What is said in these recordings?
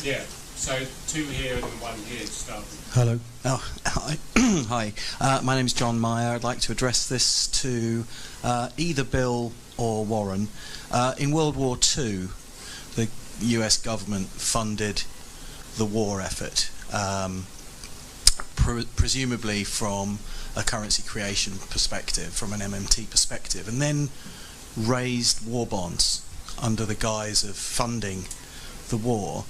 Yeah, so two here and one here to start with. Hello. Oh, hi. Hi. My name is John Meyer. I'd like to address this to either Bill or Warren. In World War II, the US government funded the war effort, presumably from a currency creation perspective, from an MMT perspective, and then raised war bonds under the guise of funding the war.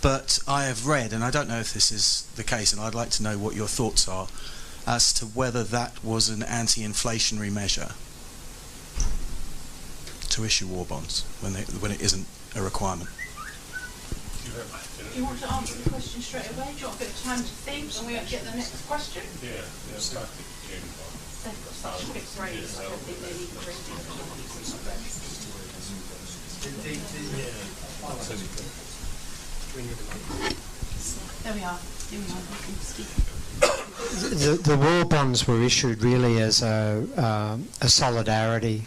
But I have read, and I don't know if this is the case, and I'd like to know what your thoughts are, as to whether that was an anti-inflationary measure to issue war bonds when it isn't a requirement. Do you want to answer the question straight away? Do you want a bit of time to think, and we won't get the next question? Yeah. They've got such a big brains, I don't think they need to bring There we are. The war bonds were issued really as a solidarity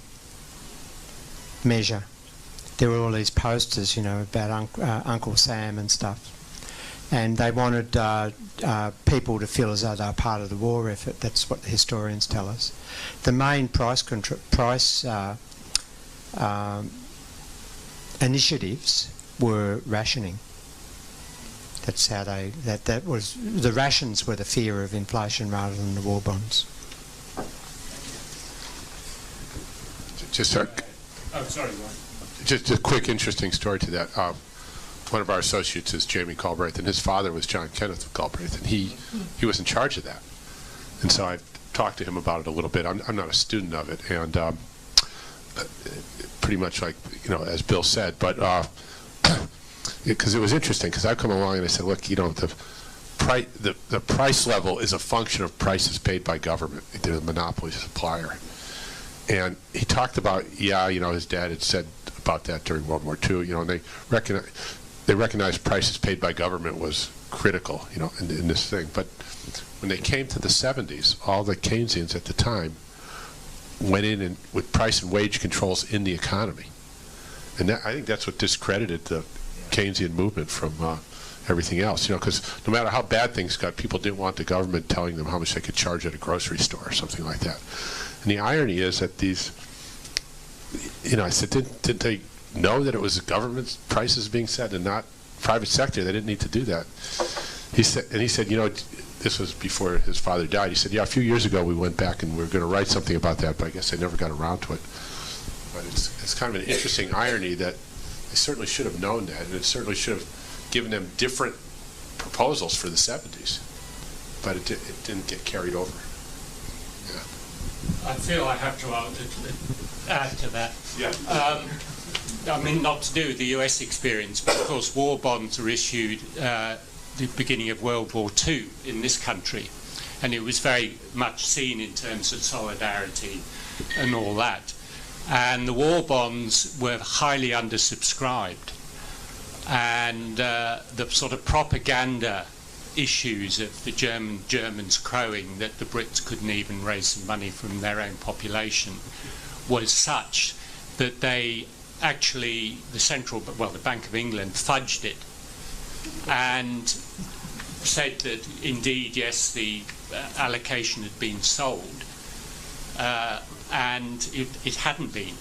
measure. There were all these posters, you know, about Uncle Sam and stuff, and they wanted people to feel as though they were part of the war effort. That's what the historians tell us. The main price initiatives were rationing. That's how that was, the rations were the fear of inflation rather than the war bonds. Just a quick interesting story to that. One of our associates is Jamie Calvert, and his father was John Kenneth Calvert, and he was in charge of that. And so I talked to him about it a little bit. I'm not a student of it, and pretty much like, you know, as Bill said, but because it was interesting, because I come along and I said, look, you know, the price level is a function of prices paid by government. They're the monopoly supplier. And he talked about, yeah, you know, his dad had said about that during World War II, you know, and they recognized prices paid by government was critical, you know, in this thing. But when they came to the 70s, all the Keynesians at the time went in and with price and wage controls in the economy. And I think that's what discredited the Keynesian movement from everything else, you know, because no matter how bad things got, people didn't want the government telling them how much they could charge at a grocery store or something like that. And the irony is that these, you know, I said, didn't they know that it was the government's prices being set and not private sector? They didn't need to do that. He said, you know, this was before his father died. He said, yeah, a few years ago we went back and we were going to write something about that, but I guess they never got around to it. But it's kind of an interesting irony that they certainly should have known that, and it certainly should have given them different proposals for the 70s. But it didn't get carried over. Yeah. I feel I have to add to that. Yeah. I mean, not to do with the US experience, but of course war bonds were issued the beginning of World War II in this country, and it was very much seen in terms of solidarity and all that. And the war bonds were highly undersubscribed, and the sort of propaganda issues of the Germans crowing that the Brits couldn't even raise some money from their own population was such that they actually, the Bank of England fudged it and said that indeed, yes, the allocation had been sold, and it hadn't been.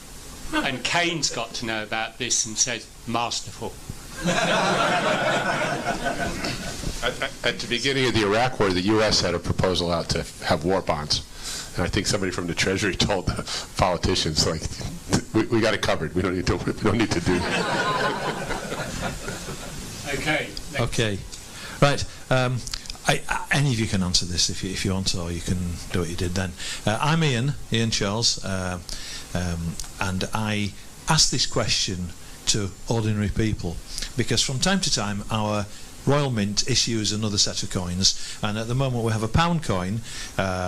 And Keynes got to know about this and said, masterful. At the beginning of the Iraq War, the U.S. had a proposal out to have war bonds. And I think somebody from the Treasury told the politicians, like, we got it covered. We don't need to do that. Okay. Okay. Right. Any of you can answer this if you want, or you can do what you did then. I'm Ian Charles, and I ask this question to ordinary people because from time to time our Royal Mint issues another set of coins, and at the moment we have a £1 coin,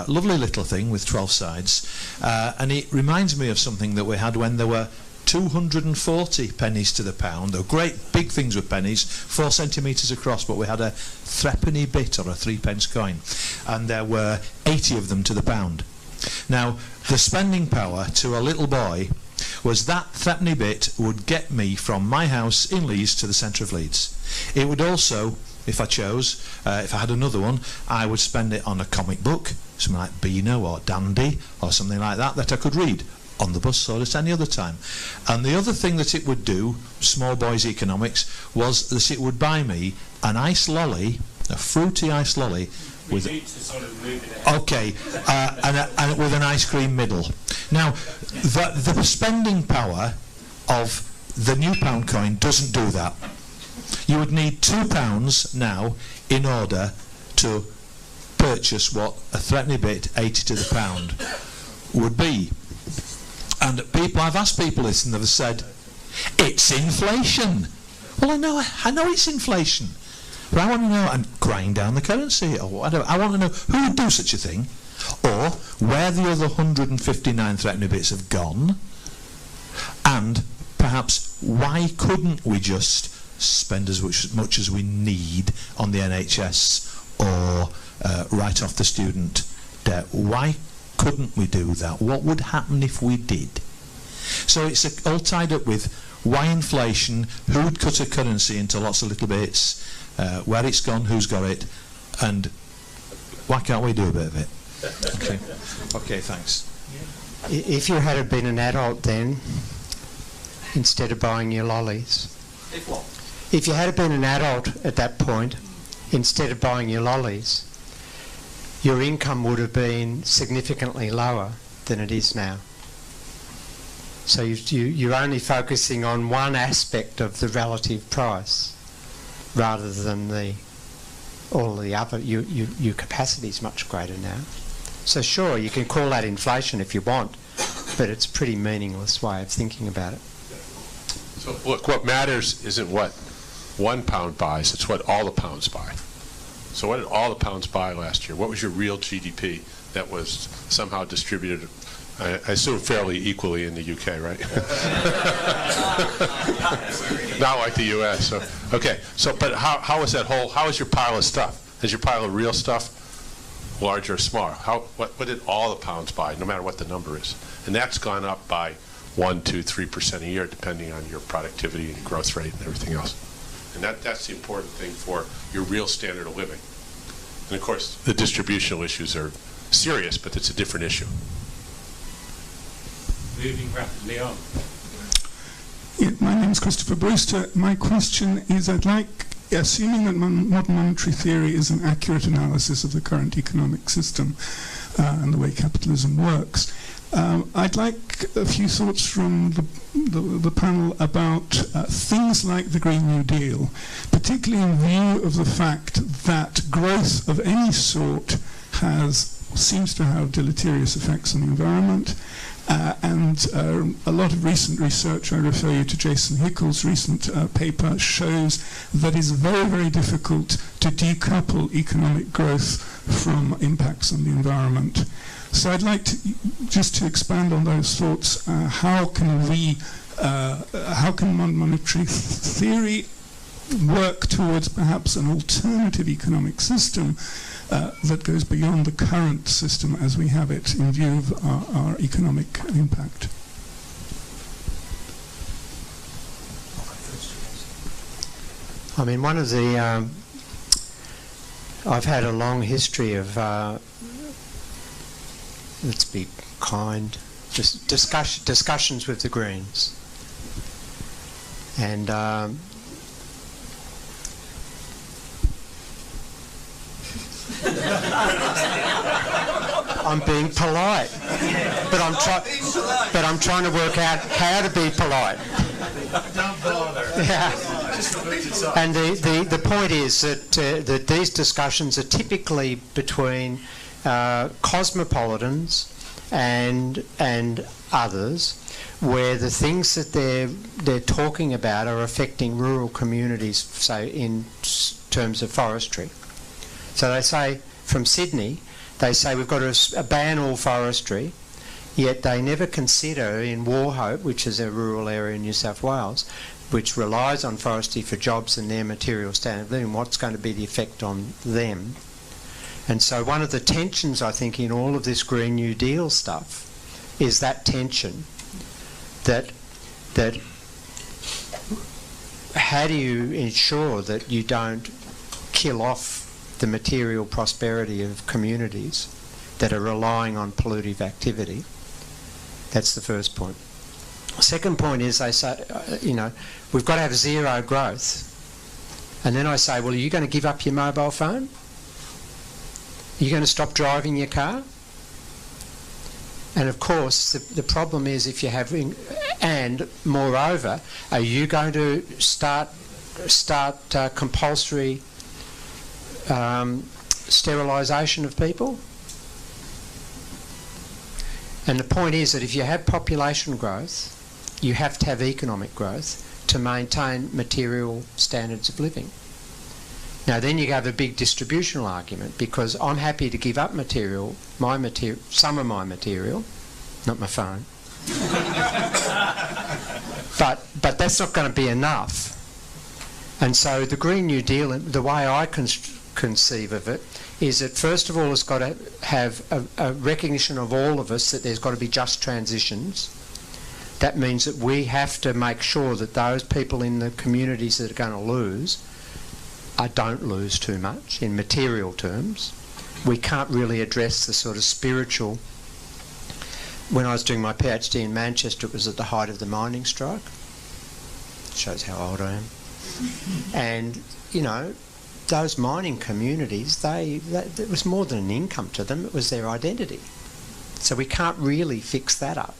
lovely little thing with 12 sides, and it reminds me of something that we had when there were 240 pennies to the pound. They were great big things with pennies, 4 centimetres across, but we had a threepenny bit or a 3p coin, and there were 80 of them to the pound. Now, the spending power to a little boy was that threepenny bit would get me from my house in Leeds to the centre of Leeds. It would also, if I chose, if I had another one, I would spend it on a comic book, something like Beano or Dandy or something like that, that I could read on the bus or at any other time. And the other thing that it would do, small boys economics, was that it would buy me an ice lolly, a fruity ice lolly, with okay, and with an ice cream middle. Now, the spending power of the new pound coin doesn't do that. You would need £2 now in order to purchase what a threepenny bit, 80 to the pound, would be. And I've asked people this, and they've said, "It's inflation." Well, I know it's inflation. But I want to know, and grind down the currency, or whatever. I want to know who would do such a thing, or where the other 159 threepenny bits have gone, and perhaps why couldn't we just spend as much as we need on the NHS or write off the student debt? Why couldn't we do that? What would happen if we did? So it's all tied up with why inflation, who would cut a currency into lots of little bits, where it's gone, who's got it, and why can't we do a bit of it? Okay, thanks. If you had been an adult then, instead of buying your lollies. If what? If you had been an adult at that point, instead of buying your lollies, your income would have been significantly lower than it is now. So you're only focusing on one aspect of the relative price, rather than all the other. Your capacity is much greater now. So sure, you can call that inflation if you want, but it's a pretty meaningless way of thinking about it. So look, what matters isn't what £1 buys, it's what all the pounds buy. So what did all the pounds buy last year? What was your real GDP that was somehow distributed, I assume fairly equally in the UK, right? Not like the US. So, okay, so but how is that whole, how is your pile of stuff? Is your pile of real stuff larger or smaller? What did all the pounds buy, no matter what the number is? And that's gone up by 1%, 2%, 3% a year, depending on your productivity and growth rate and everything else. And that's the important thing for your real standard of living. And of course, the distributional issues are serious, but it's a different issue. Moving rapidly on. Yeah, my name is Christopher Brewster. My question is, I'd like, assuming that modern monetary theory is an accurate analysis of the current economic system and the way capitalism works, I'd like a few thoughts from the panel about things like the Green New Deal, particularly in view of the fact that growth of any sort seems to have deleterious effects on the environment. And a lot of recent research, I refer you to Jason Hickel's recent paper, shows that it's very, very difficult to decouple economic growth from impacts on the environment. So I'd like just to expand on those thoughts. How can modern monetary theory work towards perhaps an alternative economic system that goes beyond the current system as we have it in view of our economic impact? I mean, one of the... I've had a long history of, let's be kind, just discussions with the Greens. And I'm being polite, but I'm trying to work out how to be polite. Don't bother. Yeah. And the point is that these discussions are typically between cosmopolitans and others, where the things that they're talking about are affecting rural communities, say in terms of forestry. So they say, from Sydney, they say we've got to ban all forestry, yet they never consider in Wauchope, which is a rural area in New South Wales, which relies on forestry for jobs and their material standard of living, what's going to be the effect on them. And so one of the tensions, I think, in all of this Green New Deal stuff is that tension that how do you ensure that you don't kill off the material prosperity of communities that are relying on pollutive activity? That's the first point. Second point is they say, we've got to have zero growth. And then I say, well, are you going to give up your mobile phone? Are you going to stop driving your car? And of course, the problem is if you're having, and moreover, are you going to start compulsory sterilisation of people? And the point is that if you have population growth, you have to have economic growth to maintain material standards of living. Now then you have a big distributional argument, because I'm happy to give up some of my material, not my phone, but that's not going to be enough. And so the Green New Deal, the way I conceive of it, is that first of all it's got to have a recognition of all of us that there's got to be just transitions. That means that we have to make sure that those people in the communities that are going to lose don't lose too much in material terms. We can't really address the sort of spiritual. When I was doing my PhD in Manchester, it was at the height of the mining strike. Shows how old I am. And, those mining communities, it was more than an income to them, it was their identity. So we can't really fix that up.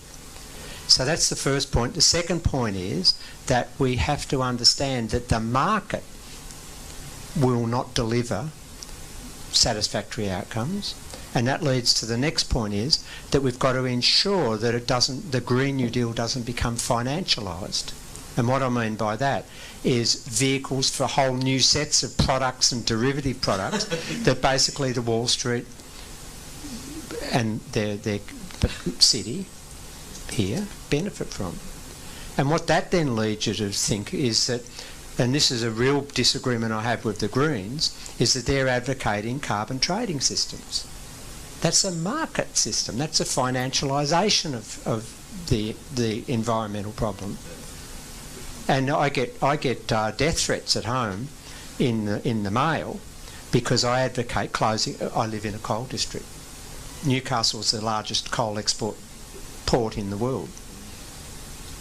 So that's the first point. The second point is that we have to understand that the market will not deliver satisfactory outcomes. And that leads to the next point, is that we've got to ensure that the Green New Deal doesn't become financialised. And what I mean by that is vehicles for whole new sets of products and derivative products that basically the Wall Street and their city here benefit from. And what that then leads you to think is that, and this is a real disagreement I have with the Greens, is that they're advocating carbon trading systems. That's a market system. That's a financialisation of the environmental problem. And I get death threats at home in the mail because I advocate closing. I live in a coal district. Newcastle is the largest coal export port in the world.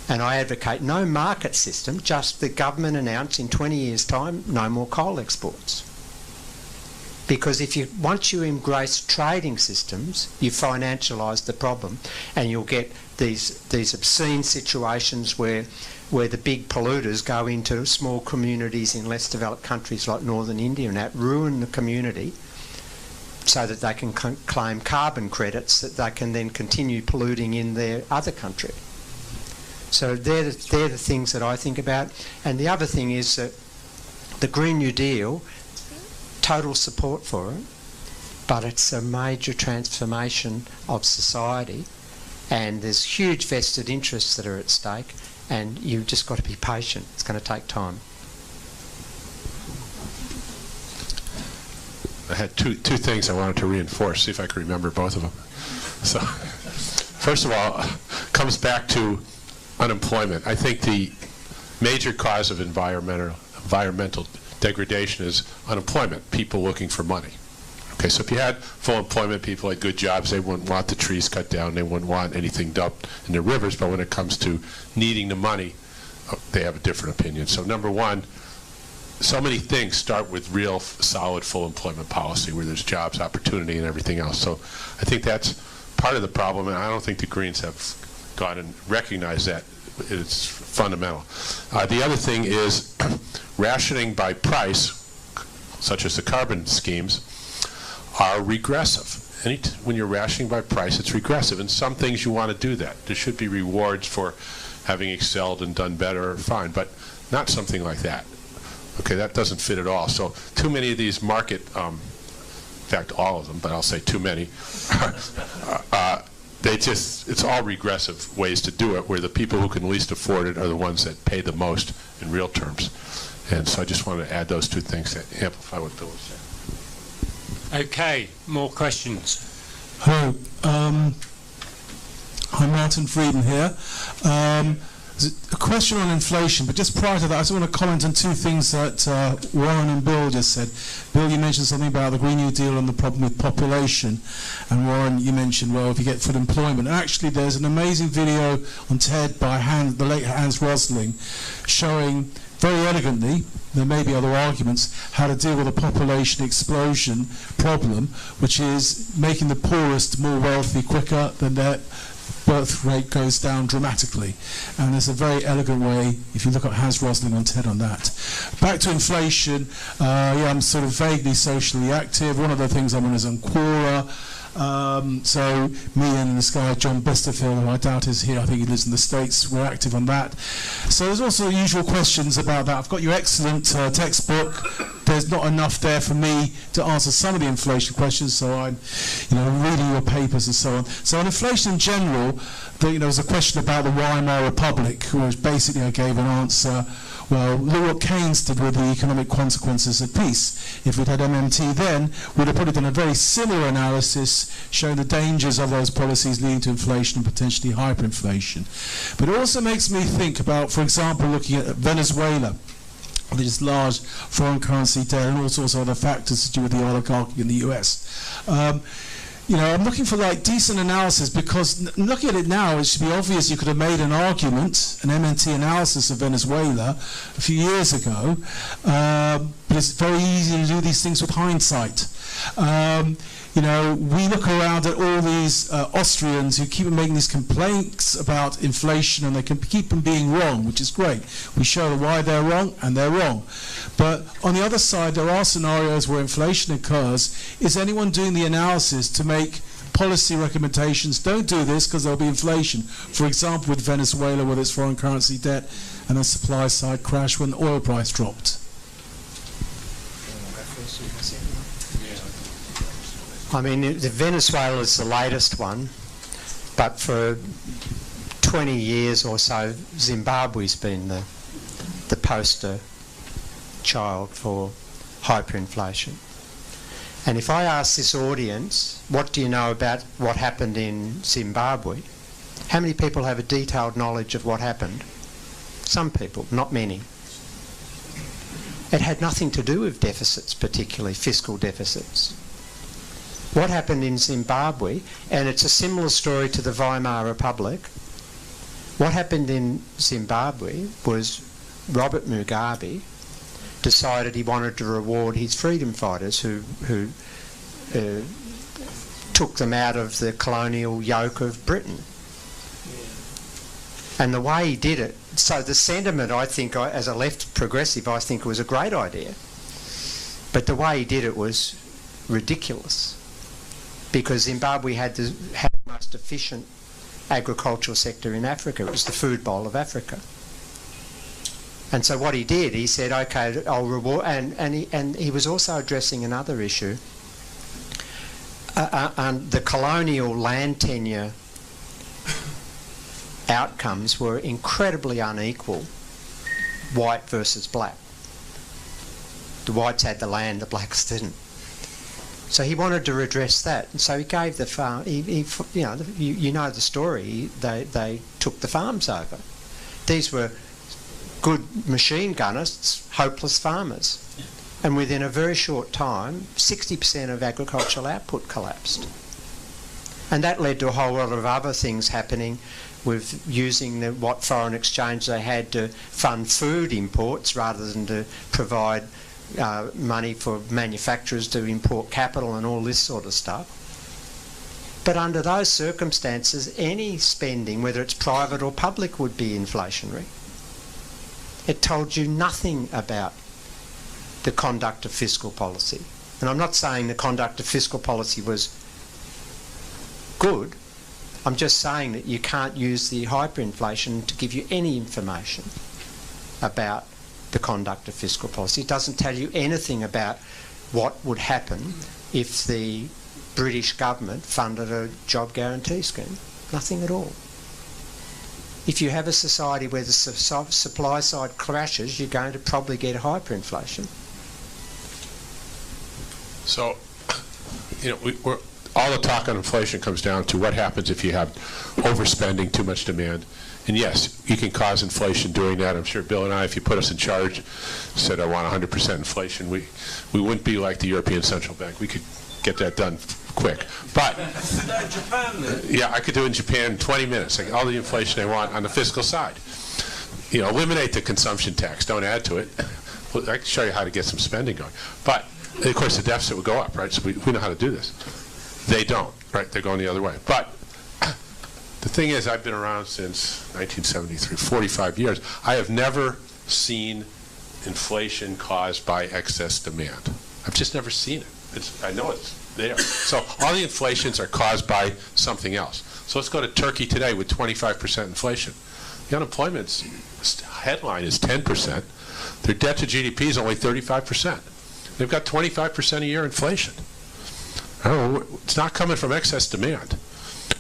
And I advocate no market system, just the government announce in 20 years' time, no more coal exports. Because once you embrace trading systems, you financialise the problem, and you'll get these obscene situations where the big polluters go into small communities in less developed countries like northern India and that ruin the community so that they can claim carbon credits that they can then continue polluting in their other country. So they're the things that I think about. And the other thing is that the Green New Deal, total support for it, but it's a major transformation of society, and there's huge vested interests that are at stake, and you've just got to be patient. It's going to take time. I had two things I wanted to reinforce, see if I can remember both of them. So, first of all, comes back to unemployment. I think the major cause of environmental degradation is unemployment, people looking for money. Okay, so if you had full employment, people had good jobs, they wouldn't want the trees cut down, they wouldn't want anything dumped in the rivers, but when it comes to needing the money, they have a different opinion. So number one, so many things start with real solid full employment policy where there's jobs, opportunity, and everything else. So I think that's part of the problem, and I don't think the Greens have gone and recognized that. It's fundamental. The other thing is rationing by price, such as the carbon schemes, are regressive. When you're rationing by price, it's regressive. And some things you want to do that. There should be rewards for having excelled and done better, fine, but not something like that. Okay, that doesn't fit at all. So too many of these market, in fact all of them, but I'll say too many, it's all regressive ways to do it, where the people who can least afford it are the ones that pay the most in real terms. And so I just wanted to add those two things to amplify what Bill was saying. Okay, more questions? Hello. Hi, Martin Frieden here. A question on inflation, but just prior to that, I just want to comment on two things that Warren and Bill just said. Bill, you mentioned something about the Green New Deal and the problem with population, and Warren, you mentioned, well, if you get full employment. And actually, there's an amazing video on TED by the late Hans Rosling showing very elegantly, there may be other arguments, how to deal with a population explosion problem, which is making the poorest more wealthy quicker than their birth rate goes down dramatically. And there's a very elegant way, if you look at Hans Rosling on TED on that. Back to inflation, yeah, I'm sort of vaguely socially active. One of the things I'm on is on Quora. So me and this guy John Besterfield, who I doubt is here, I think he lives in the States, we're active on that. So there's also the usual questions about that. I've got your excellent textbook. There's not enough there for me to answer some of the inflation questions, so I'm reading your papers and so on. So on inflation in general, there was a question about the Weimar Republic, which basically I gave an answer. Well, look what Keynes did with the economic consequences of peace. If we'd had MMT then, we'd have probably done a very similar analysis showing the dangers of those policies leading to inflation and potentially hyperinflation. But it also makes me think about, for example, looking at Venezuela, this large foreign currency debt and all sorts of other factors to do with the oligarchy in the US. I'm looking for decent analysis, because looking at it now, it should be obvious you could have made an argument, an MNT analysis of Venezuela a few years ago, but it's very easy to do these things with hindsight. We look around at all these Austrians who keep making these complaints about inflation, and they can keep them being wrong, which is great. We show why they're wrong, and they're wrong. But on the other side, there are scenarios where inflation occurs. Is anyone doing the analysis to make policy recommendations? Don't do this because there'll be inflation. For example, with Venezuela, with its foreign currency debt and the supply side crash when the oil price dropped. I mean, Venezuela is the latest one, but for 20 years or so, Zimbabwe's been the poster child for hyperinflation. And if I ask this audience, what do you know about what happened in Zimbabwe? How many people have a detailed knowledge of what happened? Some people, not many. It had nothing to do with deficits, particularly fiscal deficits. What happened in Zimbabwe, and it's a similar story to the Weimar Republic, what happened in Zimbabwe was Robert Mugabe decided he wanted to reward his freedom fighters who took them out of the colonial yoke of Britain. And the way he did it, so the sentiment, I think, as a left progressive, I think it was a great idea. But the way he did it was ridiculous, because Zimbabwe had the most efficient agricultural sector in Africa. It was the food bowl of Africa. And so what he did, he said, okay, I'll reward, and he was also addressing another issue. The colonial land tenure outcomes were incredibly unequal, white versus black. The whites had the land, the blacks didn't. So he wanted to redress that, and so he gave the farm. You know the story. They took the farms over. These were good machine gunners, hopeless farmers, and within a very short time, 60% of agricultural output collapsed, and that led to a whole lot of other things happening, with using what foreign exchange they had to fund food imports rather than to provide money for manufacturers to import capital and all this sort of stuff. But under those circumstances, any spending, whether it's private or public, would be inflationary. It told you nothing about the conduct of fiscal policy. And I'm not saying the conduct of fiscal policy was good. I'm just saying that you can't use the hyperinflation to give you any information about the conduct of fiscal policy. It doesn't tell you anything about what would happen if the British government funded a job guarantee scheme. Nothing at all. If you have a society where the supply side crashes, you're going to probably get hyperinflation. So, we're all the talk on inflation comes down to what happens if you have overspending, too much demand. And yes, you can cause inflation doing that. I'm sure Bill and I, if you put us in charge, said I want 100% inflation, we wouldn't be like the European Central Bank. We could get that done quick. But Japan, then? yeah, I could do it in Japan in 20 minutes. I get all the inflation I want on the fiscal side. You know, eliminate the consumption tax. Don't add to it. I can show you how to get some spending going. But of course, the deficit would go up, right? So we know how to do this. They don't, right? They're going the other way. But the thing is, I've been around since 1973, 45 years. I have never seen inflation caused by excess demand. I've just never seen it. I know it's there. So all the inflations are caused by something else. So let's go to Turkey today with 25% inflation. The unemployment headline is 10%. Their debt to GDP is only 35%. They've got 25% a year inflation. I don't know, it's not coming from excess demand.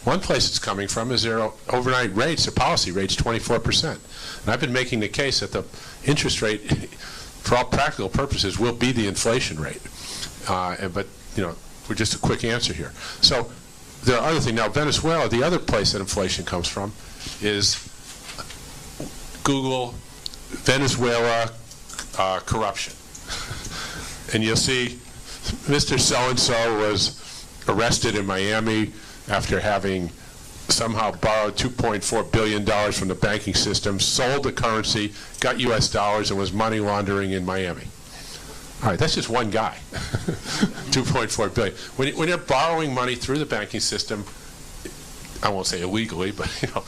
One place it's coming from is their overnight rates, their policy rates, 24%. And I've been making the case that the interest rate, for all practical purposes, will be the inflation rate. But, you know, we're just a quick answer here. So there are other things. Now, Venezuela, the other place that inflation comes from is Google Venezuela corruption. And you'll see Mr. So-and-so was arrested in Miami after having somehow borrowed $2.4 billion from the banking system, sold the currency, got U.S. dollars, and was money laundering in Miami. All right, that's just one guy, $2.4 billion. When you're borrowing money through the banking system, I won't say illegally, but you know,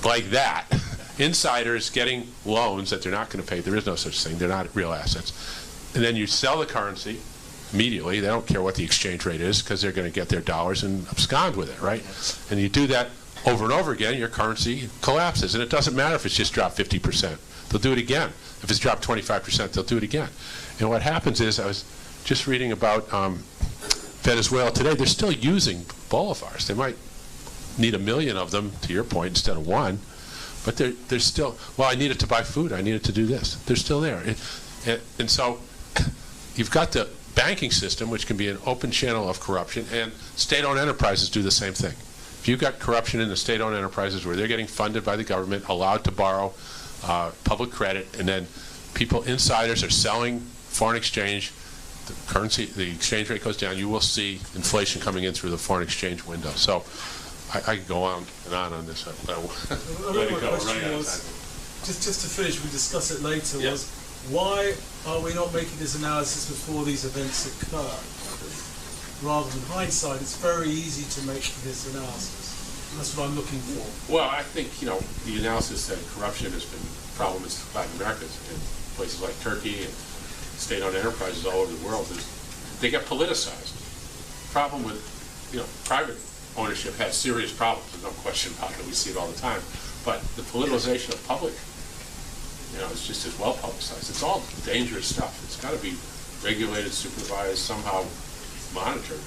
like that, insiders getting loans that they're not going to pay. There is no such thing. They're not real assets. And then you sell the currency immediately. They don't care what the exchange rate is because they're going to get their dollars and abscond with it, right? And you do that over and over again, your currency collapses. And it doesn't matter if it's just dropped 50%. They'll do it again. If it's dropped 25%, they'll do it again. And what happens is, I was just reading about Venezuela today. They're still using bolivars. They might need 1 million of them, to your point, instead of 1. But they're still, well, I need it to buy food. I need it to do this. They're still there. And so you've got the banking system, which can be an open channel of corruption, and state-owned enterprises do the same thing. If you've got corruption in the state-owned enterprises where they're getting funded by the government, allowed to borrow public credit, and then people, insiders, are selling foreign exchange, the currency, the exchange rate goes down, you will see inflation coming in through the foreign exchange window. So I could go on and on this. But let it go. Just to finish, we discuss it later, yeah. was why are we not making this analysis before these events occur? Rather than hindsight, it's very easy to make this analysis. And that's what I'm looking for. Well, I think, you know, the analysis that corruption has been a problem in Latin America, in places like Turkey and state-owned enterprises all over the world, is they get politicized. The problem with, you know, private ownership has serious problems. There's no question about it. We see it all the time. But the politicization of public, you know, it's just as well publicized. It's all dangerous stuff. It's got to be regulated, supervised, somehow monitored.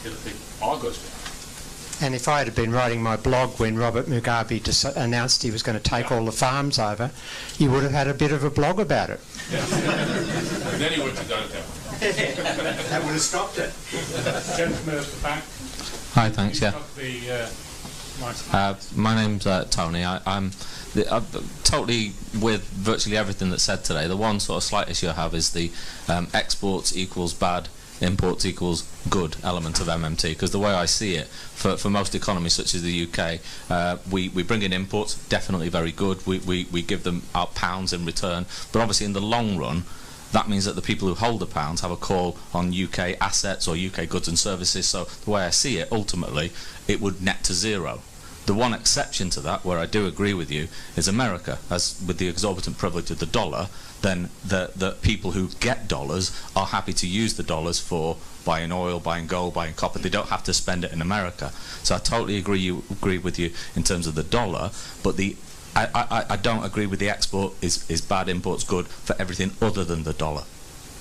It all goes down. And if I had been writing my blog when Robert Mugabe announced he was going to take all the farms over, you would have had a bit of a blog about it. Yeah. And then he wouldn't have done it that way. That would have stopped it. Gentleman at the back. Hi, thanks, yeah. My name's Tony. I'm totally with virtually everything that's said today. The one sort of slight issue I have is the exports equals bad, imports equals good element of MMT, because the way I see it, for most economies such as the UK, we bring in imports, definitely very good. We give them our pounds in return, but obviously in the long run, that means that the people who hold the pounds have a call on UK assets or UK goods and services. So the way I see it, ultimately, it would net to zero. The one exception to that, where I do agree with you, is America. As with the exorbitant privilege of the dollar, then the people who get dollars are happy to use the dollars for buying oil, buying gold, buying copper. They don't have to spend it in America. So I totally agree with you in terms of the dollar, but I don't agree with the export is bad, imports good for everything other than the dollar.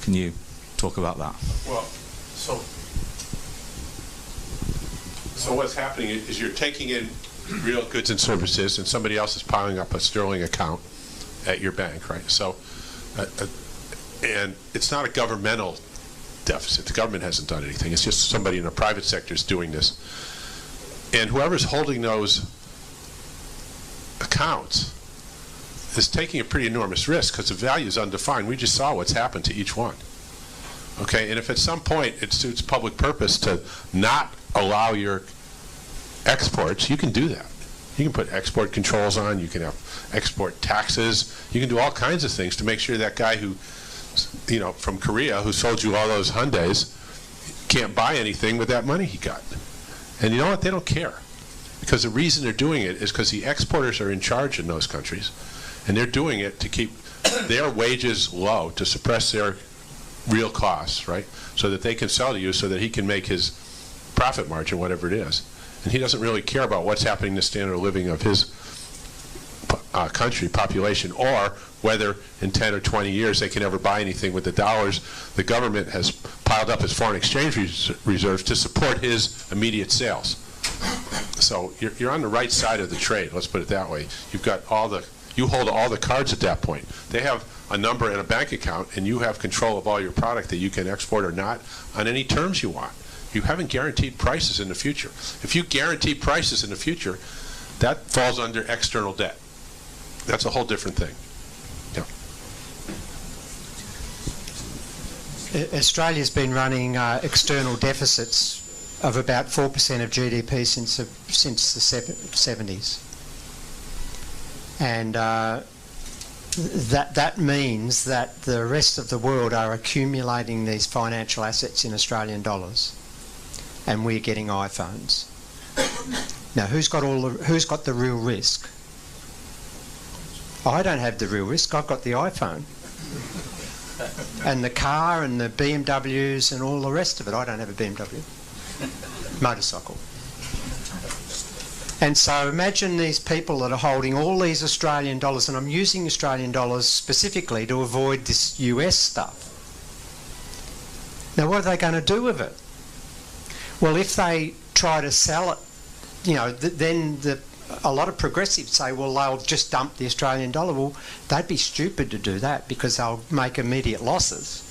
Can you talk about that? Well, so what's happening is you're taking in real goods and services, and somebody else is piling up a sterling account at your bank, right? So, and it's not a governmental deficit. The government hasn't done anything. It's just somebody in the private sector is doing this. And whoever's holding those accounts is taking a pretty enormous risk because the value is undefined. We just saw what's happened to each one. Okay, and if at some point it suits public purpose to not allow your exports, you can do that. You can put export controls on, you can have export taxes, you can do all kinds of things to make sure that guy who, you know, from Korea who sold you all those Hyundais can't buy anything with that money he got. And you know what? They don't care. Because the reason they're doing it is because the exporters are in charge in those countries, and they're doing it to keep their wages low, to suppress their real costs, right? So that they can sell to you so that he can make his profit margin, whatever it is. And he doesn't really care about what's happening to the standard of living of his country, population, or whether in 10 or 20 years they can ever buy anything with the dollars the government has piled up as foreign exchange reserves to support his immediate sales. So you're on the right side of the trade, let's put it that way. You've got you hold all the cards at that point. They have a number in a bank account, and you have control of all your product that you can export or not on any terms you want. You haven't guaranteed prices in the future. If you guarantee prices in the future, that falls under external debt. That's a whole different thing. Yeah. Australia's been running external deficits of about 4% of GDP since the 70s. And that means that the rest of the world are accumulating these financial assets in Australian dollars, and we're getting iPhones. Now, who's got the real risk? I don't have the real risk. I've got the iPhone, and the car, and the BMWs, and all the rest of it. I don't have a BMW. Motorcycle. And so imagine these people that are holding all these Australian dollars, and I'm using Australian dollars specifically to avoid this US stuff. Now, what are they going to do with it? Well, if they try to sell it, you know, then a lot of progressives say, well, they'll just dump the Australian dollar. Well, they'd be stupid to do that because they'll make immediate losses.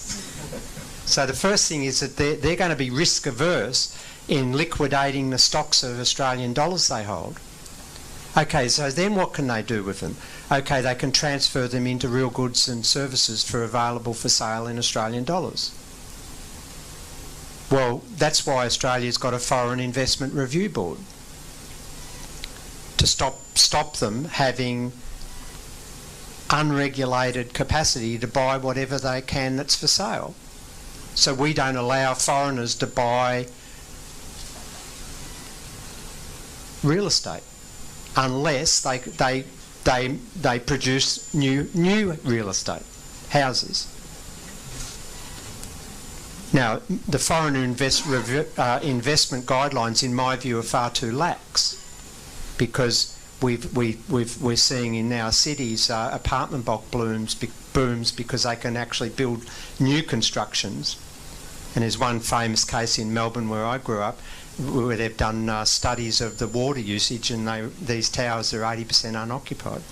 So the first thing is that they're going to be risk averse in liquidating the stocks of Australian dollars they hold. Okay, so then what can they do with them? Okay, they can transfer them into real goods and services available for sale in Australian dollars. Well, that's why Australia's got a Foreign Investment Review Board, to stop them having unregulated capacity to buy whatever they can that's for sale. So we don't allow foreigners to buy real estate unless they produce new real estate, houses. Now, the foreign investment guidelines, in my view, are far too lax, because we're seeing in our cities apartment block booms because they can actually build new constructions. And there's one famous case in Melbourne where I grew up, where they've done studies of the water usage, and these towers are 80% unoccupied.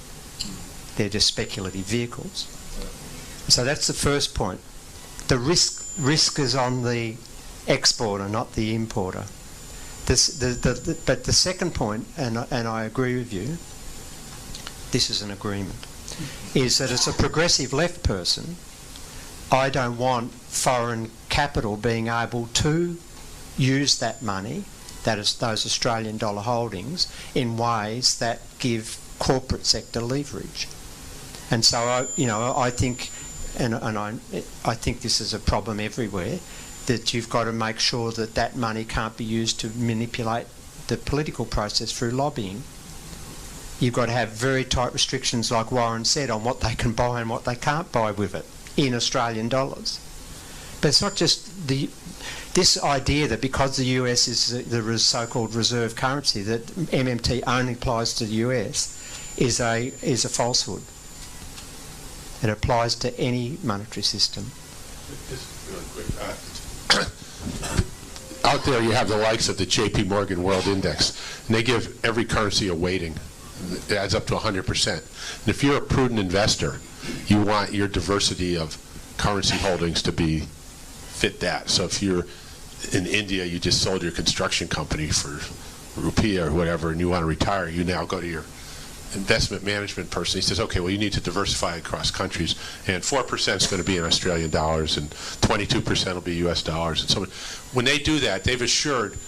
They're just speculative vehicles. So that's the first point. The risk is on the exporter, not the importer. But the second point, and I agree with you, this is an agreement, is that as a progressive left person, I don't want foreign capital being able to use that money, that is those Australian dollar holdings, in ways that give corporate sector leverage. And so I think, and I think this is a problem everywhere, that you've got to make sure that that money can't be used to manipulate the political process through lobbying. You've got to have very tight restrictions, like Warren said, on what they can buy and what they can't buy with it in Australian dollars. But it's not just this idea that because the US is the so-called reserve currency, that MMT only applies to the US is a falsehood. It applies to any monetary system. Just really quick. Out there you have the likes of the JP Morgan World Index, and they give every currency a weighting. It adds up to 100%. And if you're a prudent investor, you want your diversity of currency holdings to be fit that. So if you're in India, you just sold your construction company for rupiah or whatever, and you want to retire, you now go to your investment management person. He says, okay, well, you need to diversify across countries, and 4% is going to be in Australian dollars, and 22% will be US dollars. And so when they do that, they've assured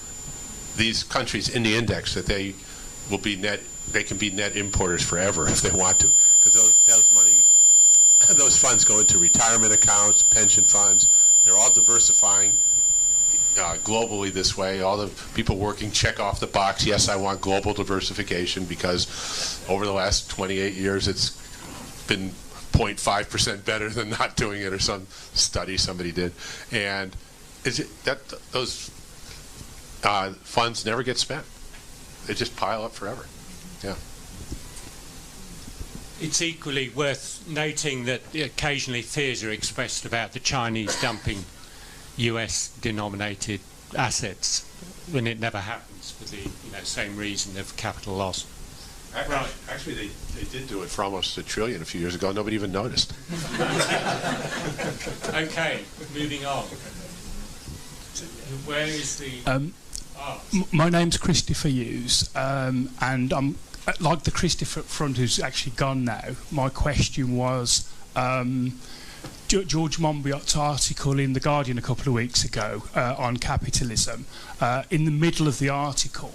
these countries in the index that they will be they can be net importers forever if they want to, because those funds go into retirement accounts, pension funds. They're all diversifying globally this way. All the people working check off the box, yes, I want global diversification, because over the last 28 years it's been 0.5% better than not doing it, or some study somebody did. And those funds never get spent. They just pile up forever. Yeah. It's equally worth noting that occasionally fears are expressed about the Chinese dumping US-denominated assets, when it never happens for the same reason of capital loss. Right. Actually, they did do it for almost $1 trillion a few years ago. Nobody even noticed. Okay, moving on. Where is the... My name's Christopher Hughes, and I'm like the Christopher front who's actually gone now. My question was George Monbiot's article in The Guardian a couple of weeks ago on capitalism. In the middle of the article,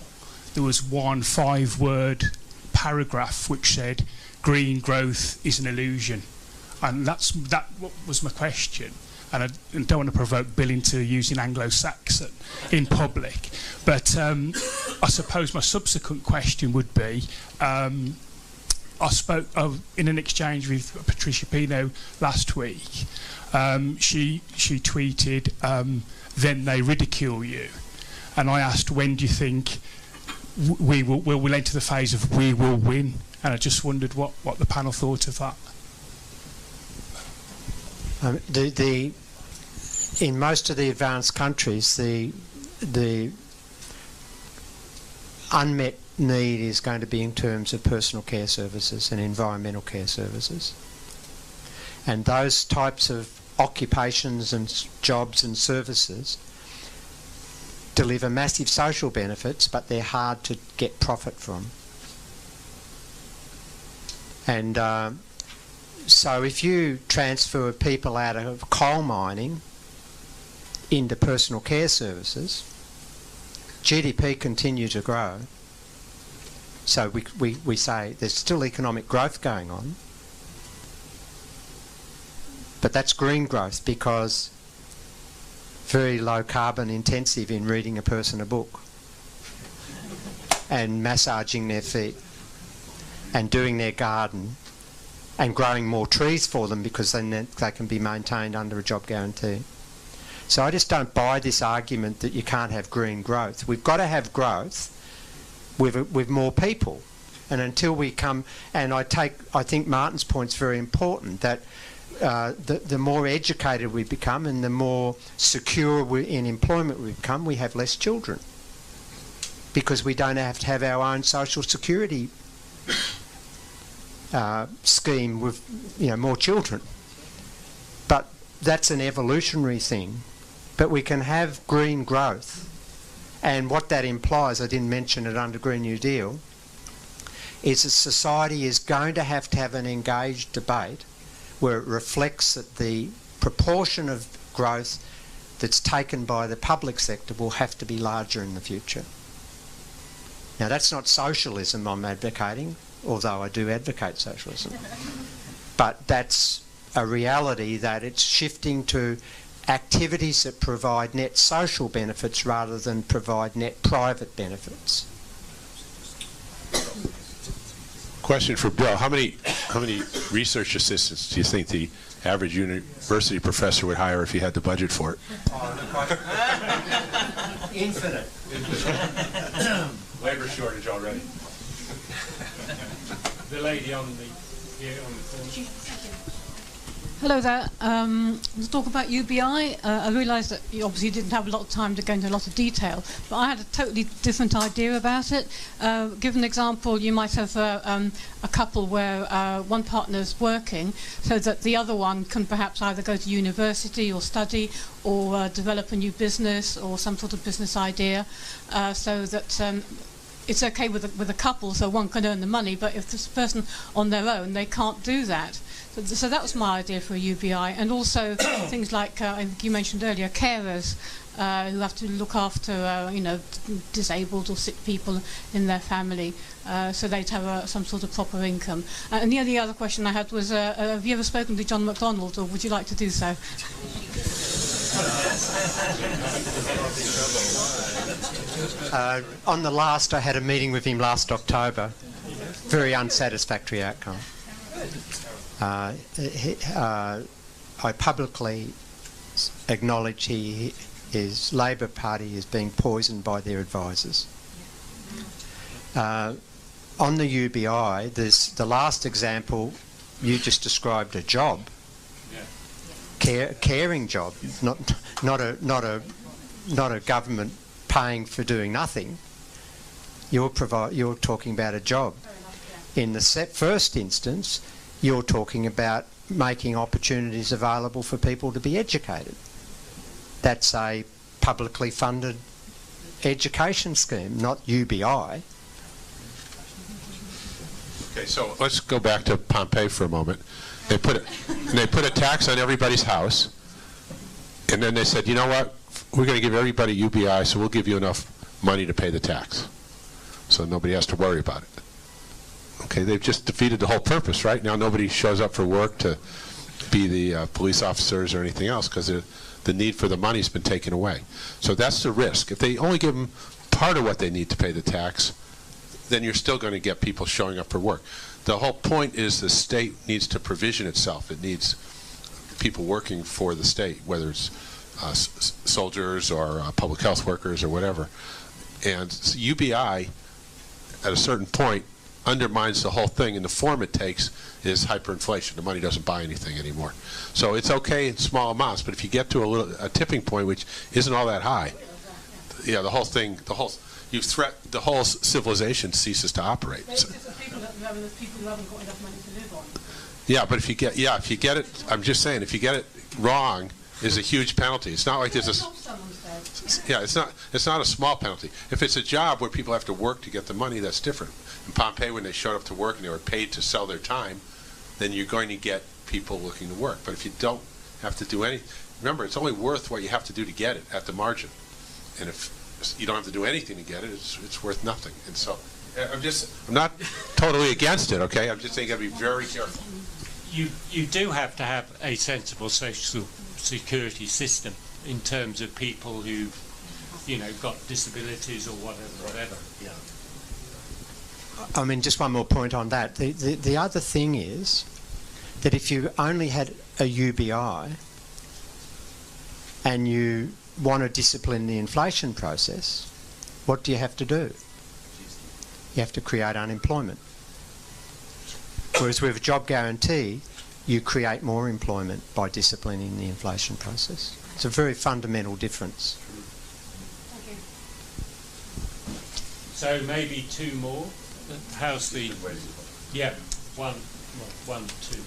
there was one 5-word paragraph which said, "Green growth is an illusion," and that was my question. And I don't want to provoke Bill into using Anglo-Saxon in public, but I suppose my subsequent question would be, I spoke in an exchange with Patricia Pino last week. She tweeted, "Then they ridicule you," and I asked, when do you think we'll enter the phase of we will win? And I just wondered what the panel thought of that. In most of the advanced countries, the unmet need is going to be in terms of personal care services and environmental care services. And those types of occupations and jobs and services deliver massive social benefits, but they're hard to get profit from. And so if you transfer people out of coal mining into personal care services, GDP continue to grow. So we say there's still economic growth going on, but that's green growth, because very low carbon intensive in reading a person a book and massaging their feet and doing their garden and growing more trees for them, because then they can be maintained under a job guarantee. So I just don't buy this argument that you can't have green growth. We've got to have growth with more people, and until we come, and I think Martin's point's very important, that the more educated we become and the more secure in employment we become, we have less children, because we don't have to have our own social security scheme with more children. But that's an evolutionary thing. But we can have green growth, and what that implies, I didn't mention it under Green New Deal, is that society is going to have an engaged debate where it reflects that the proportion of growth that's taken by the public sector will have to be larger in the future. Now, that's not socialism I'm advocating, although I do advocate socialism. But that's a reality, that it's shifting to activities that provide net social benefits rather than provide net private benefits. Question for Bill: How many research assistants do you think the average university professor would hire if he had the budget for it? Infinite. Labor shortage already. The lady on the corner. Hello there. Let's talk about UBI. I realised that you obviously didn't have a lot of time to go into a lot of detail, but I had a totally different idea about it. Give an example, you might have a couple where one partner's working so that the other one can perhaps either go to university or study or develop a new business or some sort of business idea, so that it's okay with a couple, so one can earn the money, but if this person on their own, they can't do that. So that was my idea for a UBI, and also things like I think you mentioned earlier, carers who have to look after disabled or sick people in their family, so they'd have some sort of proper income. And the only other question I had was, have you ever spoken to John McDonnell, or would you like to do so? On the last, I had a meeting with him last October. Very unsatisfactory outcome. I publicly acknowledge his Labor Party is being poisoned by their advisors. On the UBI, there's the last example. You just described a job, caring job, not a government paying for doing nothing. You're talking about a job. In the first instance, you're talking about making opportunities available for people to be educated. That's a publicly funded education scheme, not UBI. Okay, so let's go back to Pompeii for a moment. They put a tax on everybody's house, and then they said, you know what, we're going to give everybody UBI, so we'll give you enough money to pay the tax, so nobody has to worry about it. Okay, they've just defeated the whole purpose, right? Now nobody shows up for work to be the police officers or anything else because the need for the money's been taken away. So that's the risk. If they only give them part of what they need to pay the tax, then you're still going to get people showing up for work. The whole point is the state needs to provision itself. It needs people working for the state, whether it's soldiers or public health workers or whatever. And UBI, at a certain point, undermines the whole thing, and the form it takes is hyperinflation. The money doesn't buy anything anymore. So it's okay in small amounts, but if you get to a tipping point, which isn't all that high, yeah, the whole civilization ceases to operate. So, There's people who haven't got enough money to live on. yeah, but if you get it, I'm just saying, if you get it wrong, is a huge penalty. It's not like there's a yeah, it's not a small penalty. If it's a job where people have to work to get the money, that's different. In Pompeii, when they showed up to work and they were paid to sell their time, then you're going to get people looking to work. But if you don't have to do anything, remember, it's only worth what you have to do to get it at the margin. And if you don't have to do anything to get it, it's worth nothing. And so I'm not totally against it, okay? I'm just saying you got to be very careful. You do have to have a sensible social security system in terms of people who, got disabilities or whatever. Yeah. I mean, just one more point on that. The other thing is that if you only had a UBI and you want to discipline the inflation process, what do you have to do? You have to create unemployment. Whereas with a job guarantee, you create more employment by disciplining the inflation process. It's a very fundamental difference. Thank So you. maybe two more. How's the... Yeah, one, two.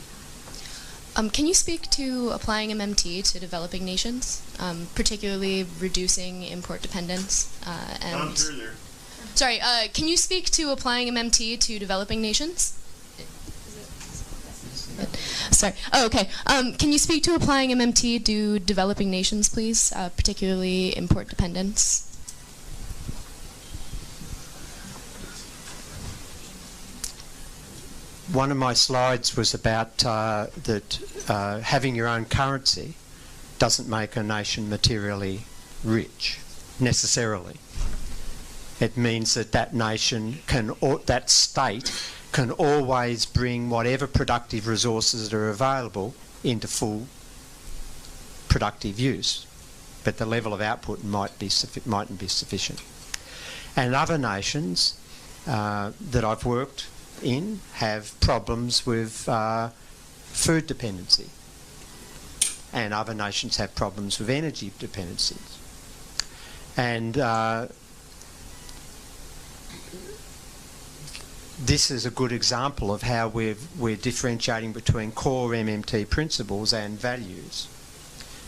Can you speak to applying MMT to developing nations, particularly reducing import dependence? Sorry, can you speak to applying MMT to developing nations? Sorry. Oh, okay. Can you speak to applying MMT to developing nations, please, particularly import dependence? One of my slides was about that having your own currency doesn't make a nation materially rich, necessarily. It means that that nation can, or that state can always bring whatever productive resources that are available into full productive use, but the level of output mightn't be sufficient. And other nations that I've worked in have problems with food dependency. and other nations have problems with energy dependencies. And this is a good example of how we're differentiating between core MMT principles and values.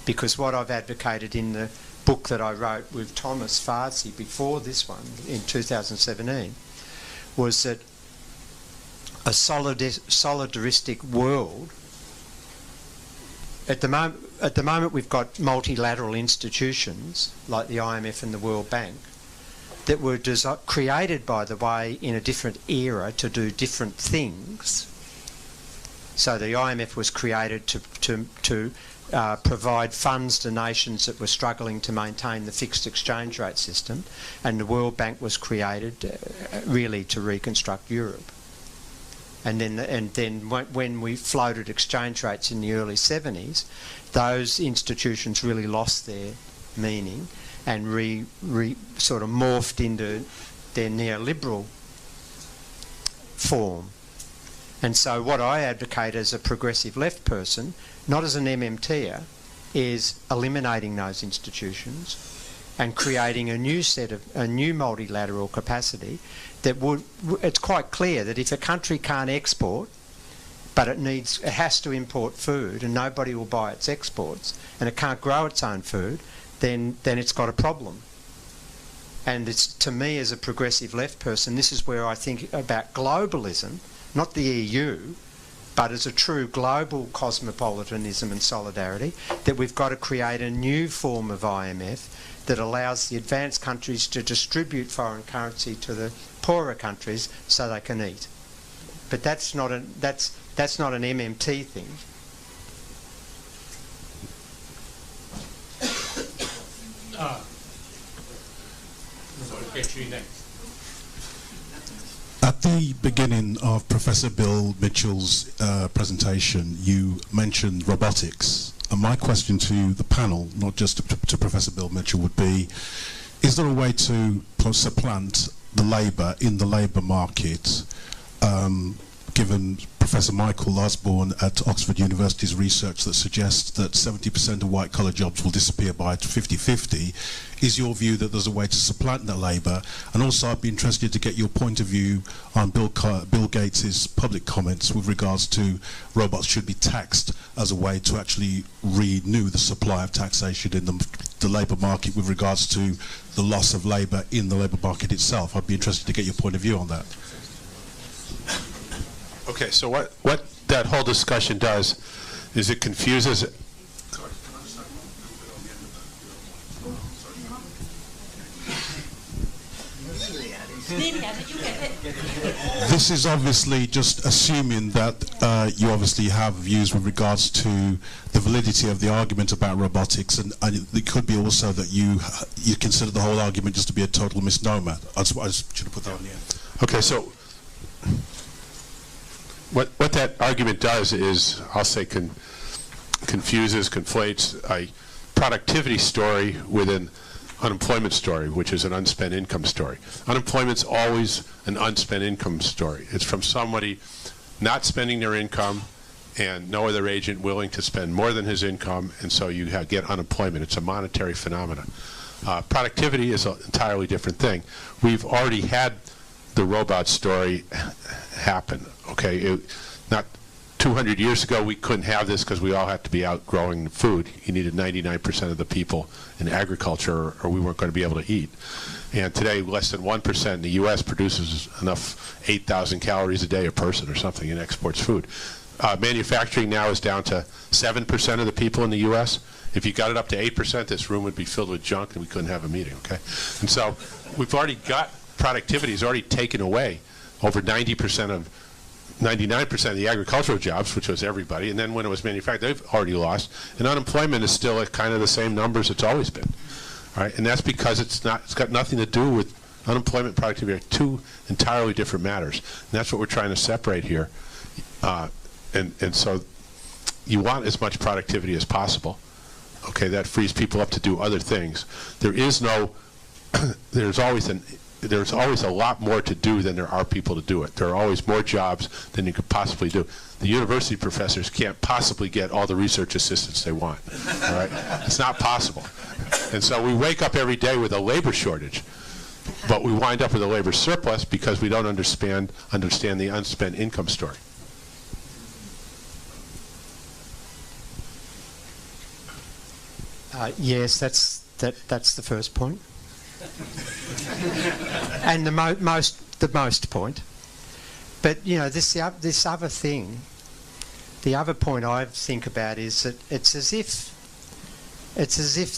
Because what I've advocated in the book that I wrote with Thomas Farsi before this one in 2017 was that a solidaristic world, at the moment we've got multilateral institutions like the IMF and the World Bank that were created, by the way, in a different era to do different things. So the IMF was created to provide funds to nations that were struggling to maintain the fixed exchange rate system, and the World Bank was created really to reconstruct Europe. And then when we floated exchange rates in the early 70s, those institutions really lost their meaning and sort of morphed into their neoliberal form. And so what I advocate as a progressive left person, not as an MMTer, is eliminating those institutions and creating a new multilateral capacity that would. It's quite clear that if a country can't export, but it has to import food, and nobody will buy its exports, and it can't grow its own food, then it's got a problem. And it's, to me, as a progressive left person, this is where I think about globalism, not the EU, but as a true global cosmopolitanism and solidarity, that we've got to create a new form of IMF that allows the advanced countries to distribute foreign currency to the poorer countries so they can eat. But that's not an MMT thing. Get you next. At the beginning of Professor Bill Mitchell's presentation, you mentioned robotics. And my question to the panel, not just to Professor Bill Mitchell, would be, is there a way to supplant the labour in the labour market, given Professor Michael Osborne at Oxford University's research that suggests that 70% of white-collar jobs will disappear by 50-50, is your view that there's a way to supplant that labour? And also I'd be interested to get your point of view on Bill Gates' public comments with regards to robots should be taxed as a way to actually renew the supply of taxation in the labour market with regards to the loss of labour in the labour market itself. I'd be interested to get your point of view on that. Okay, so what that whole discussion does is it confuses. This is obviously just assuming that you obviously have views with regards to the validity of the argument about robotics, and it could be also that you consider the whole argument just to be a total misnomer. I just should have put that on the end. Okay, so what that argument does is, I'll say, conflates a productivity story with an unemployment story, which is an unspent income story. Unemployment's always an unspent income story. It's from somebody not spending their income and no other agent willing to spend more than his income, and so you get unemployment. It's a monetary phenomenon. Productivity is an entirely different thing. We've already had the robot story happen. Okay, not 200 years ago we couldn't have this because we all had to be out growing food. You needed 99% of the people in agriculture, or we weren't going to be able to eat. And today, less than 1% in the U.S. produces enough 8,000 calories a day a person or something and exports food. Manufacturing now is down to 7% of the people in the U.S. If you got it up to 8%, this room would be filled with junk and we couldn't have a meeting. Okay, and so we've already got productivity is already taken away. Over 99% of the agricultural jobs, which was everybody, and then when it was manufactured, they've already lost. And unemployment is still at kind of the same numbers it's always been. All right, and that's because it's got nothing to do with unemployment and productivity. Are two entirely different matters. And that's what we're trying to separate here. And so you want as much productivity as possible. Okay, that frees people up to do other things. There's always an there's always a lot more to do than there are people to do it. There are always more jobs than you could possibly do. The university professors can't possibly get all the research assistants they want. All right? It's not possible. And so we wake up every day with a labor shortage, but we wind up with a labor surplus because we don't understand the unspent income story. Yes, that's the first point, and the most point. But you know, this other thing, the other point I think about is that it's as if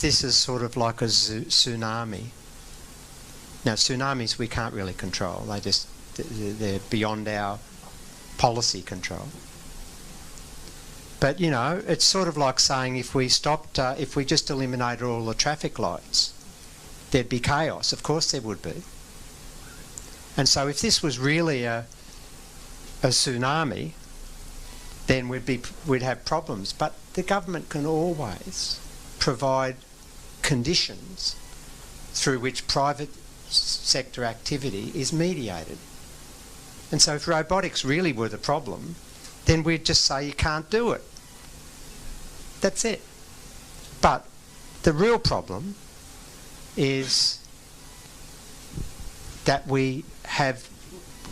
this is sort of like a tsunami. Now, tsunamis we can't really control; they're beyond our policy control. But, you know, it's sort of like saying if we just eliminated all the traffic lights, there'd be chaos. Of course there would be. And so if this was really a tsunami, then we'd have problems. But the government can always provide conditions through which private sector activity is mediated. And so if robotics really were the problem, then we'd just say you can't do it. That's it. But the real problem is that we have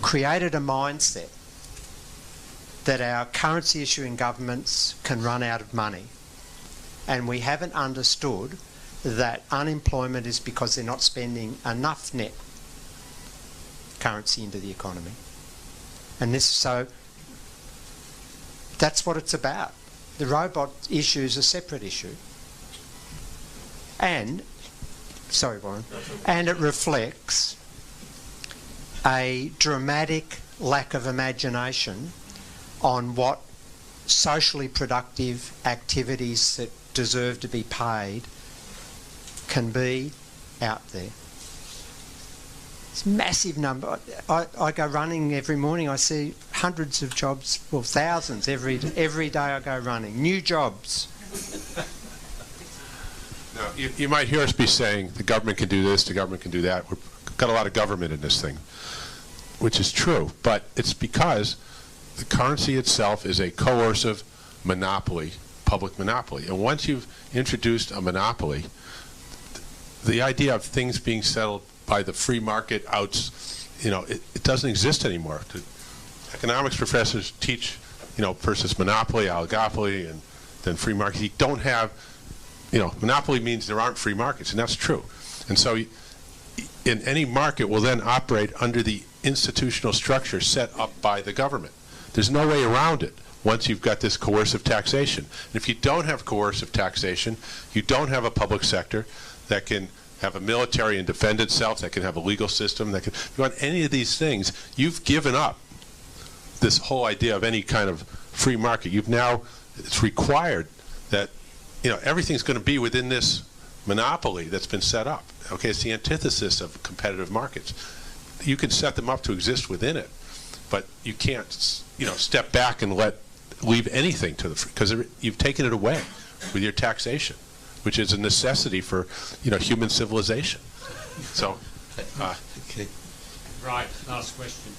created a mindset that our currency issuing governments can run out of money. And we haven't understood that unemployment is because they're not spending enough net currency into the economy. And so that's what it's about. The robot issue is a separate issue. And, sorry Warren, and it reflects a dramatic lack of imagination on what socially productive activities that deserve to be paid can be out there. It's a massive number. I go running every morning. I see hundreds of jobs, well, thousands every day I go running. New jobs. Now, you might hear us be saying the government can do this, the government can do that. We've got a lot of government in this thing, which is true. But it's because the currency itself is a coercive monopoly, public monopoly. And once you've introduced a monopoly, the idea of things being settled by the free market outs, you know, it doesn't exist anymore. The economics professors teach, you know, versus monopoly, oligopoly, and then free market. You don't have, you know, monopoly means there aren't free markets, and that's true. And so in any market will then operate under the institutional structure set up by the government. There's no way around it once you've got this coercive taxation. And if you don't have coercive taxation, you don't have a public sector that can have a military and defend itself, that can have a legal system, that can, if you want any of these things, you've given up this whole idea of any kind of free market. You've now, it's required that, you know, everything's going to be within this monopoly that's been set up. Okay, it's the antithesis of competitive markets. You can set them up to exist within it, but you can't, you know, step back and leave anything to the free, because you've taken it away with your taxation, which is a necessity for, you know, human civilization. So, okay. Right, last question.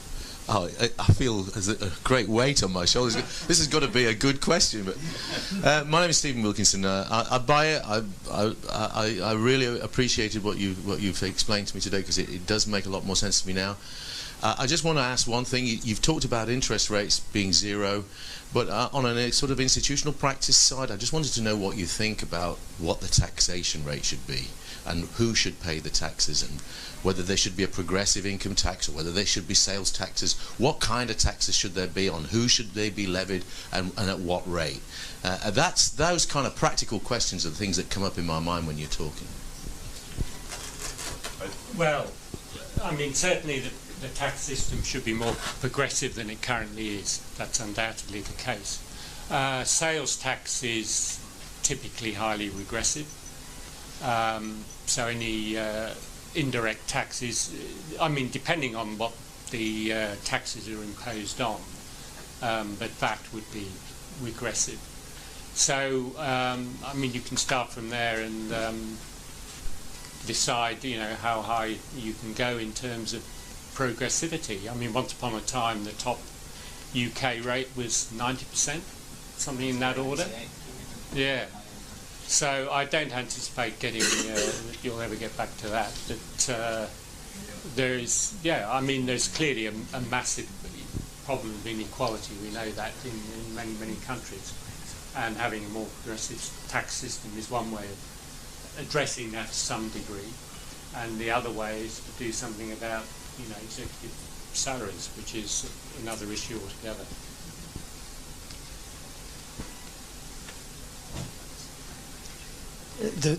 Oh, I feel there's a great weight on my shoulders. This has got to be a good question. But my name is Stephen Wilkinson. I buy it. I really appreciated what you've explained to me today, because it does make a lot more sense to me now. I just want to ask one thing. You've talked about interest rates being zero, but on a sort of institutional practice side, I just wanted to know what you think about what the taxation rate should be, and who should pay the taxes, and whether there should be a progressive income tax or whether there should be sales taxes. What kind of taxes should there be, on who should they be levied, and at what rate? That's those kind of practical questions are the things that come up in my mind when you're talking. Well, I mean, certainly the tax system should be more progressive than it currently is. That's undoubtedly the case. Sales tax is typically highly regressive. So any indirect taxes, I mean, depending on what the taxes are imposed on, but that would be regressive. So, I mean, you can start from there, and decide, how high you can go in terms of progressivity. I mean, once upon a time, the top UK rate was 90%, something in that order. Yeah. So I don't anticipate getting that you'll ever get back to that. But there's clearly a massive problem of inequality. We know that in many, many countries. And having a more progressive tax system is one way of addressing that to some degree. And the other way is to do something about, executive salaries, which is another issue altogether.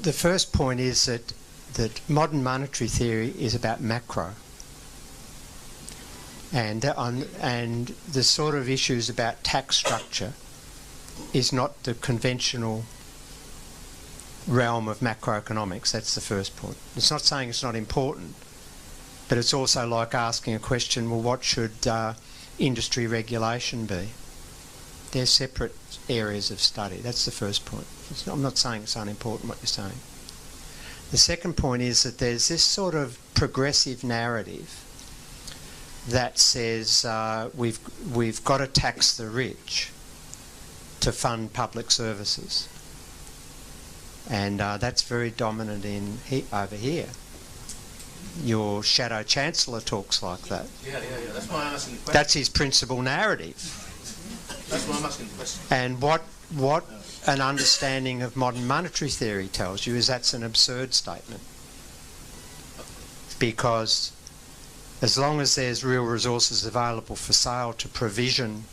The first point is that modern monetary theory is about macro. And the sort of issues about tax structure is not the conventional realm of macroeconomics. That's the first point. It's not saying it's not important, but it's also like asking a question, well, what should industry regulation be? They're separate areas of study. That's the first point. I'm not saying it's unimportant what you're saying. The second point is that there's this sort of progressive narrative that says we've got to tax the rich to fund public services. And that's very dominant over here. Your Shadow Chancellor talks like that. Yeah. That's why I'm asking the question. That's his principal narrative. That's why I'm asking the question. And what an understanding of modern monetary theory tells you is that's an absurd statement. Because as long as there's real resources available for sale to provision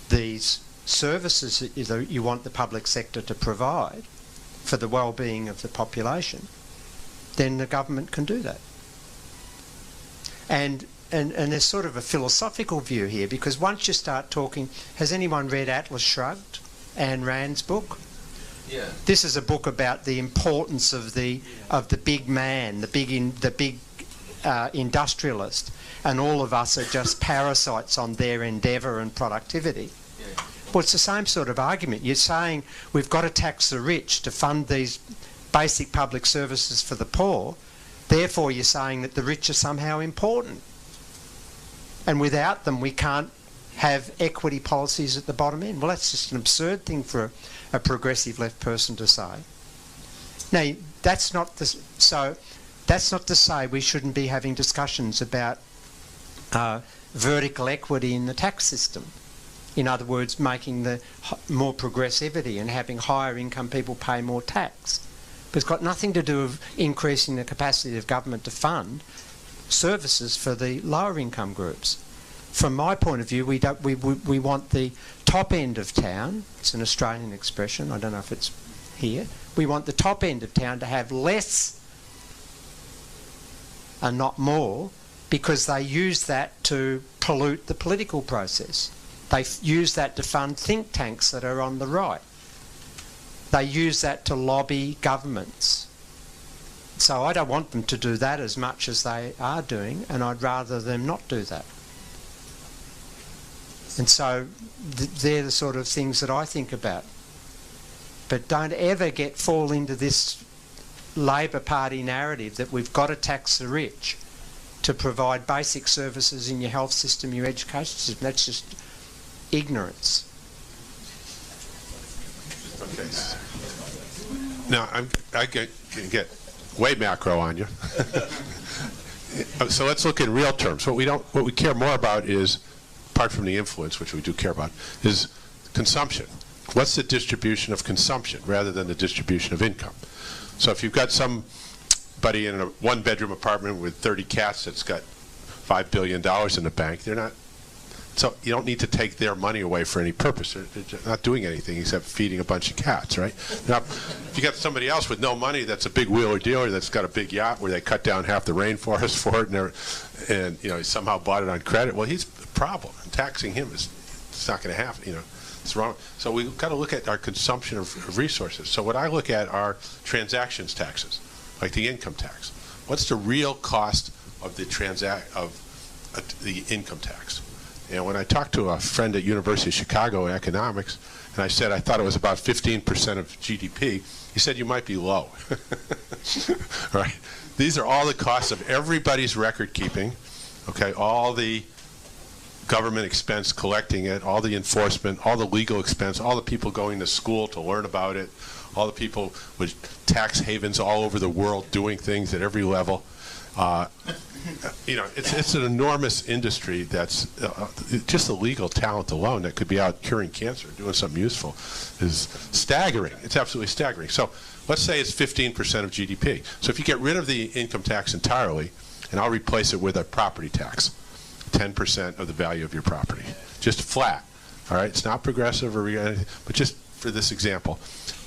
these services that you want the public sector to provide for the well-being of the population, then the government can do that. And there's sort of a philosophical view here, because once you start talking, has anyone read Atlas Shrugged, Ayn Rand's book? Yeah. This is a book about the importance of the big man, the big industrialist, and all of us are just parasites on their endeavour and productivity. Yeah. Well, it's the same sort of argument. You're saying we've got to tax the rich to fund these basic public services for the poor. Therefore, you're saying that the rich are somehow important. And without them, we can't have equity policies at the bottom end. Well, that's just an absurd thing for a progressive left person to say. Now, that's not to say we shouldn't be having discussions about vertical equity in the tax system. In other words, making the more progressivity and having higher income people pay more tax. But it's got nothing to do with increasing the capacity of government to fund services for the lower income groups. From my point of view, we want the top end of town, it's an Australian expression, I don't know if it's here, we want the top end of town to have less and not more, because they use that to pollute the political process. They use that to fund think tanks that are on the right. They use that to lobby governments. So I don't want them to do that as much as they are doing, and I'd rather them not do that. And so they're the sort of things that I think about. But don't ever fall into this Labor Party narrative that we've got to tax the rich to provide basic services in your health system, your education system. That's just ignorance. Okay. Now I can get way macro on you. So let's look in real terms. What we care more about is, apart from the influence, which we do care about, is consumption. What's the distribution of consumption rather than the distribution of income? So if you've got somebody in a one-bedroom apartment with 30 cats that's got $5 billion in the bank, so you don't need to take their money away for any purpose. They're not doing anything except feeding a bunch of cats, right? Now, if you got somebody else with no money that's a big wheeler dealer that's got a big yacht where they cut down half the rainforest for it, and he somehow bought it on credit, well, he's a problem. And taxing him it's not going to happen. It's wrong. So we've got to look at our consumption of resources. So what I look at are transactions taxes, like the income tax. What's the real cost of the income tax? And when I talked to a friend at University of Chicago in economics, and I said I thought it was about 15% of GDP, he You said you might be low. Right? These are all the costs of everybody's record keeping, okay, all the government expense collecting it, all the enforcement, all the legal expense, all the people going to school to learn about it, all the people with tax havens all over the world doing things at every level. You know, it's an enormous industry that's just the legal talent alone that could be out curing cancer, doing something useful, is staggering. It's absolutely staggering. So let's say it's 15% of GDP. So if you get rid of the income tax entirely, and I'll replace it with a property tax, 10% of the value of your property, just flat. All right, it's not progressive or anything, but just for this example.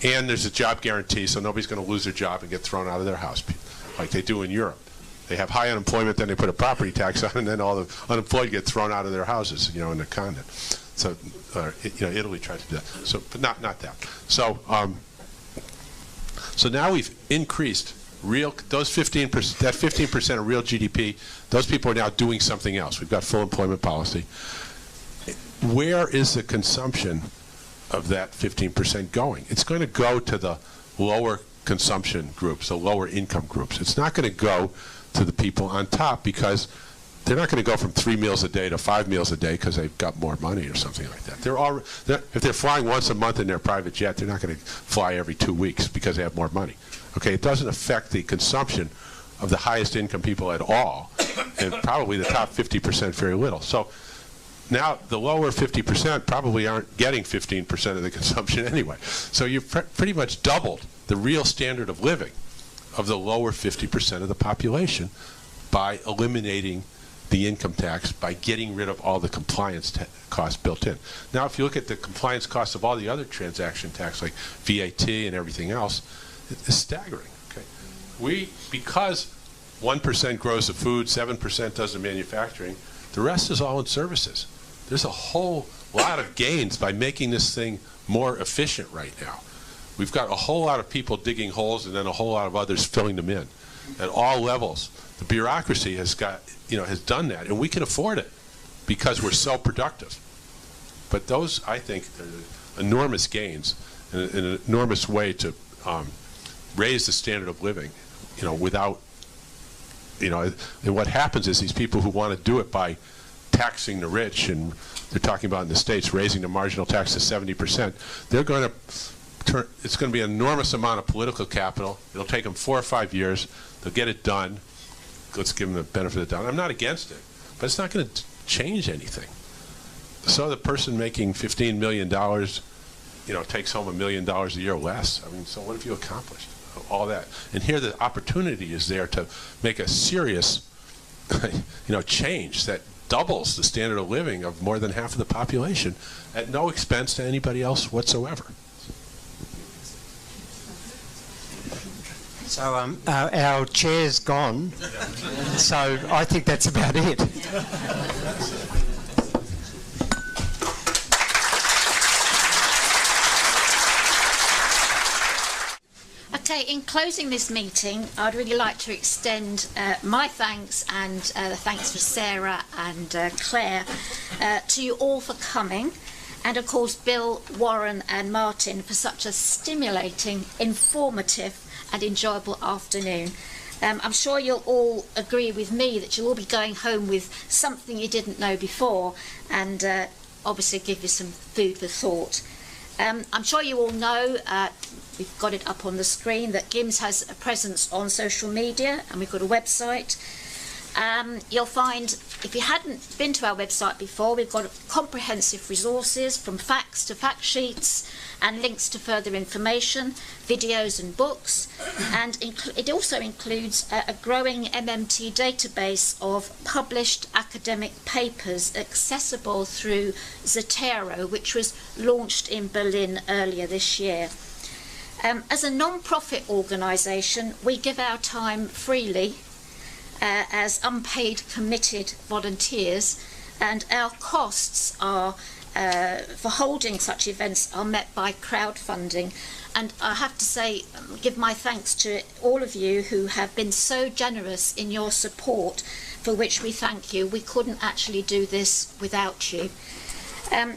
And there's a job guarantee, so nobody's going to lose their job and get thrown out of their house, like they do in Europe. They have high unemployment, then they put a property tax on, and then all the unemployed get thrown out of their houses, you know, in the continent. So, you know, Italy tried to do that. So, but not that. So, so now we've increased those 15%, that 15% of real GDP. Those people are now doing something else. We've got full employment policy. Where is the consumption of that 15% going? It's going to go to the lower consumption groups, the lower income groups. It's not going to go to the people on top, because they're not going to go from 3 meals a day to 5 meals a day because they've got more money or something like that. If they're flying once a month in their private jet, they're not going to fly every 2 weeks because they have more money. Okay, it doesn't affect the consumption of the highest income people at all, and probably the top 50% very little. So now the lower 50% probably aren't getting 15% of the consumption anyway. So you've pretty much doubled the real standard of living of the lower 50% of the population by eliminating the income tax, by getting rid of all the compliance costs built in. Now, if you look at the compliance costs of all the other transaction tax, like VAT and everything else, it's staggering. Okay, because 1% grows the food, 7% does the manufacturing, the rest is all in services. There's a whole lot of gains by making this thing more efficient right now. We've got a whole lot of people digging holes and then a whole lot of others filling them in at all levels. The bureaucracy has done that, and we can afford it because we're so productive. But those, I think, are enormous gains and an enormous way to raise the standard of living, you know, without, you know, and what happens is these people who want to do it by taxing the rich, and they're talking about in the States raising the marginal tax to 70%, they're going to it's going to be an enormous amount of political capital. It'll take them 4 or 5 years. They'll get it done. Let's give them the benefit of the doubt. I'm not against it, but it's not going to change anything. So the person making $15 million, you know, takes home $1 million a year less. I mean, so what have you accomplished? All that. And here the opportunity is there to make a serious, you know, change that doubles the standard of living of more than half of the population at no expense to anybody else whatsoever. So our chair's gone, so I think that's about it. Okay, in closing this meeting, I'd really like to extend my thanks and the thanks for Sarah and Claire to you all for coming, and of course Bill, Warren and Martin for such a stimulating, informative and enjoyable afternoon. I'm sure you'll all agree with me that you'll all be going home with something you didn't know before, and obviously give you some food for thought. I'm sure you all know, we've got it up on the screen, that GIMS has a presence on social media, and we've got a website. You'll find, if you hadn't been to our website before, we've got comprehensive resources from facts to fact sheets and links to further information, videos and books, and it also includes a growing MMT database of published academic papers accessible through Zotero, which was launched in Berlin earlier this year. As a non-profit organisation, we give our time freely as unpaid committed volunteers, and our costs are for holding such events are met by crowdfunding. And I have to say, give my thanks to all of you who have been so generous in your support, for which we thank you. We couldn't actually do this without you.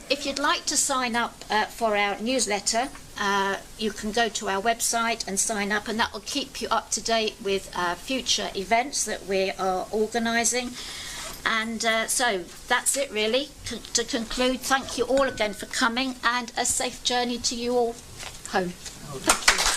If you'd like to sign up for our newsletter, you can go to our website and sign up, and that will keep you up to date with future events that we are organising. And so that's it really. To conclude, thank you all again for coming, and a safe journey to you all home. Thank you.